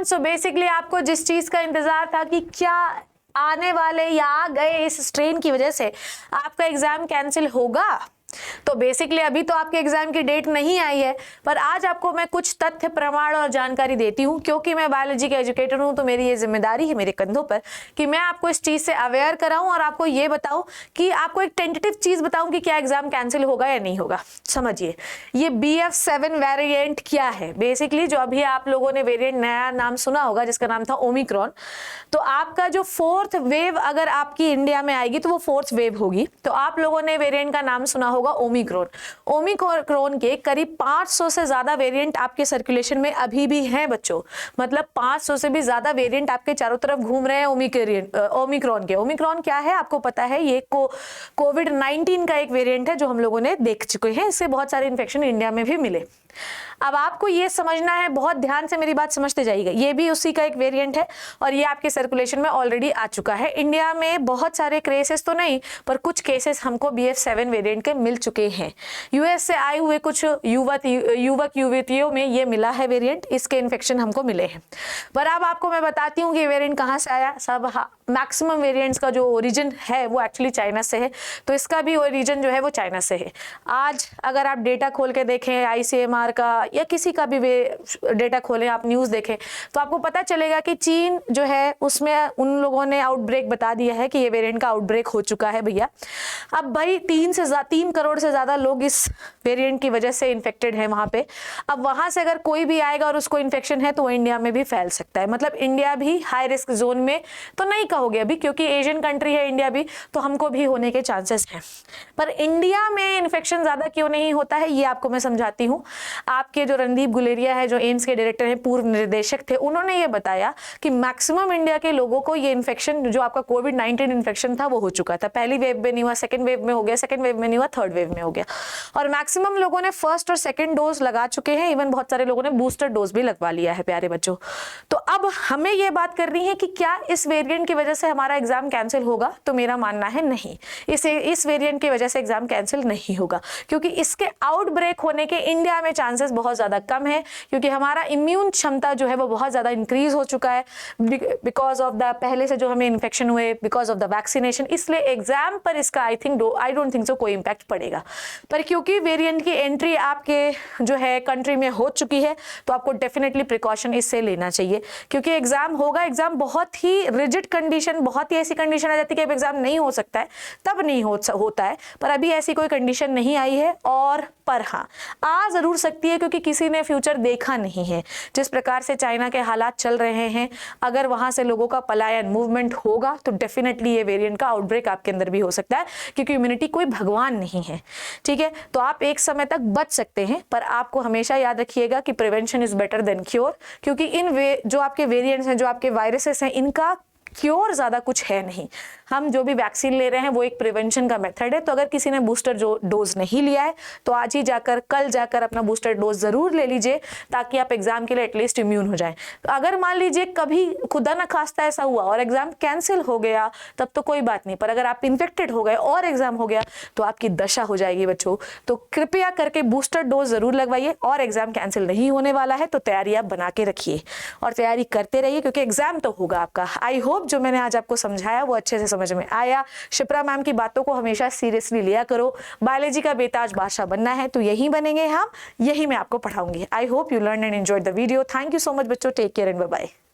So basically आपको जिस चीज का इंतजार था कि क्या आने वाले या आ गए इस स्ट्रेन की वजह से आपका एग्जाम कैंसिल होगा, तो बेसिकली अभी तो आपके एग्जाम की डेट नहीं आई है, पर आज आपको मैं कुछ तथ्य, प्रमाण और जानकारी देती हूँ, क्योंकि मैं बायोलॉजी के एजुकेटर हूँ तो मेरी ये जिम्मेदारी है मेरे कंधों पर कि मैं आपको इस चीज से अवेयर कराऊं और आपको ये बताऊं कि आपको एक टेंटेटिव चीज बताऊं कि क्या एग्जाम कैंसिल होगा या नहीं होगा। समझिए, ये BF7 वेरिएंट क्या है। बेसिकली जो अभी आप लोगों ने वेरिएंट नया नाम सुना होगा जिसका नाम था ओमिक्रॉन, तो आपका जो 4th वेव अगर आपकी इंडिया में आएगी तो वो 4th वेव होगी। तो आप लोगों ने वेरिएंट का नाम सुना होगा ओमिक्रॉन। ओमिक्रॉन के करीब 500 से ज्यादा वेरिएंट आपके सर्कुलेशन में अभी भी हैं बच्चों, मतलब 500 से भी ज्यादा वेरिएंट आपके चारों तरफ घूम रहे हैं ओमिक्रॉन के। ओमिक्रॉन क्या है आपको पता है, ये कोविड-19 का एक वेरिएंट है जो हम लोगों ने देख चुके हैं, इससे बहुत सारे इन्फेक्शन इंडिया में भी मिले। अब आपको ये समझना है, बहुत ध्यान से मेरी बात समझते जाइएगा, ये भी उसी का एक वेरिएंट है और ये आपके सर्कुलेशन में ऑलरेडी आ चुका है। इंडिया में बहुत सारे केसेस तो नहीं, पर कुछ केसेस हमको BF7 वेरिएंट के मिल चुके हैं। यूएस से आए हुए कुछ युवक युवतियों में ये मिला है वेरिएंट, इसके इन्फेक्शन हमको मिले हैं। पर अब आपको मैं बताती हूँ कि वेरिएंट कहाँ से आया। सब मैक्सिमम वेरिएंट्स का जो ओरिजिन है वो एक्चुअली चाइना से है, तो इसका भी ओरिजिन जो है वो चाइना से है। आज अगर आप डेटा खोल के देखें ICMR का या किसी का भी डेटा खोलें, आप न्यूज़ देखें, तो आपको पता चलेगा कि चीन जो है उसमें उन लोगों ने आउटब्रेक बता दिया है कि ये वेरिएंट का आउटब्रेक हो चुका है भैया। अब भाई 3 करोड़ से ज़्यादा लोग इस वेरिएंट की वजह से इन्फेक्टेड हैं वहाँ पे। अब वहाँ से अगर कोई भी आएगा और उसको इन्फेक्शन है तो वो इंडिया में भी फैल सकता है। मतलब इंडिया भी हाई रिस्क जोन में तो नहीं कहोगे अभी, क्योंकि एशियन कंट्री है इंडिया भी, तो हमको भी होने के चांसेस हैं। पर इंडिया में इन्फेक्शन ज़्यादा क्यों नहीं होता है ये आपको मैं समझाती हूँ। आपके जो रणदीप गुलेरिया है, जो एम्स के डायरेक्टर हैं, पूर्व निर्देशक थे, उन्होंने ये बताया कि मैक्सिमम इंडिया के लोगों को ये इन्फेक्शन, जो आपका कोविड-19 इन्फेक्शन था, वो हो चुका था। पहली वेव में नहीं हुआ, सेकंड वेव में हो गया, सेकंड वेव में नहीं हुआ, थर्ड वेव में हो गया। और मैक्सिमम लोगों ने फर्स्ट और सेकंड डोज लगा चुके हैं, इवन बहुत सारे लोगों ने बूस्टर डोज भी लगवा लिया है प्यारे बच्चों। तो अब हमें ये बात करनी है कि क्या इस वेरिएंट की वजह से हमारा एग्जाम कैंसिल होगा, तो मेरा मानना है नहीं, इस वेरिएंट की वजह से एग्जाम कैंसिल नहीं होगा, क्योंकि इसके आउटब्रेक होने के इंडिया में चांसेस बहुत ज्यादा कम है, क्योंकि हमारा इम्यून क्षमता जो है वो बहुत ज्यादा इंक्रीज हो चुका है बिकॉज ऑफ द पहले से जो हमें इन्फेक्शन हुए, बिकॉज ऑफ द वैक्सीनेशन। इसलिए एग्जाम पर इसका आई डोंट थिंक सो कोई इंपैक्ट पड़ेगा। पर क्योंकि वेरिएंट की एंट्री आपके जो है कंट्री में हो चुकी है, तो आपको डेफिनेटली प्रिकॉशन इससे लेना चाहिए, क्योंकि एग्जाम होगा। एग्जाम बहुत ही रिजिड कंडीशन, बहुत ही ऐसी कंडीशन आ जाती है कि एग्जाम नहीं हो सकता है, तब नहीं होता है, पर अभी ऐसी कोई कंडीशन नहीं आई है। और पर हाँ, आ जरूर सकती है, क्योंकि किसी ने फ्यूचर देखा नहीं है। जिस प्रकार से चाइना के हालात चल रहे हैं, अगर वहां से लोगों का पलायन, मूवमेंट होगा, तो डेफिनेटली ये वेरिएंट का आउटब्रेक आपके अंदर भी हो सकता है, क्योंकि इम्यूनिटी कोई भगवान नहीं है। ठीक है, तो आप एक समय तक बच सकते हैं, पर आपको हमेशा याद रखिएगा कि prevention is better than cure, क्योंकि जो आपके वेरिएंट्स हैं, जो आपके वायरसेस हैं, इनका क्योर ज्यादा कुछ है नहीं। हम जो भी वैक्सीन ले रहे हैं वो एक प्रिवेंशन का मेथड है। तो अगर किसी ने बूस्टर डोज नहीं लिया है तो आज ही जाकर, कल जाकर अपना बूस्टर डोज जरूर ले लीजिए, ताकि आप एग्जाम के लिए एटलीस्ट इम्यून हो जाएं। तो अगर मान लीजिए कभी खुदा न खास्ता ऐसा हुआ और एग्जाम कैंसिल हो गया, तब तो कोई बात नहीं, पर अगर आप इन्फेक्टेड हो गए और एग्जाम हो गया तो आपकी दशा हो जाएगी बच्चों। तो कृपया करके बूस्टर डोज जरूर लगवाइए, और एग्जाम कैंसिल नहीं होने वाला है तो तैयारी आप बना के रखिए और तैयारी करते रहिए, क्योंकि एग्जाम तो होगा आपका। आई होप जो मैंने आज आपको समझाया वो अच्छे से समझ में आया। शिप्रा मैम की बातों को हमेशा सीरियसली लिया करो। बायोलॉजी का बेताज बादशाह बनना है तो यही बनेंगे हम, यही मैं आपको पढ़ाऊंगी। I hope you learn and enjoyed the video. Thank you so much बच्चों, take care and bye bye.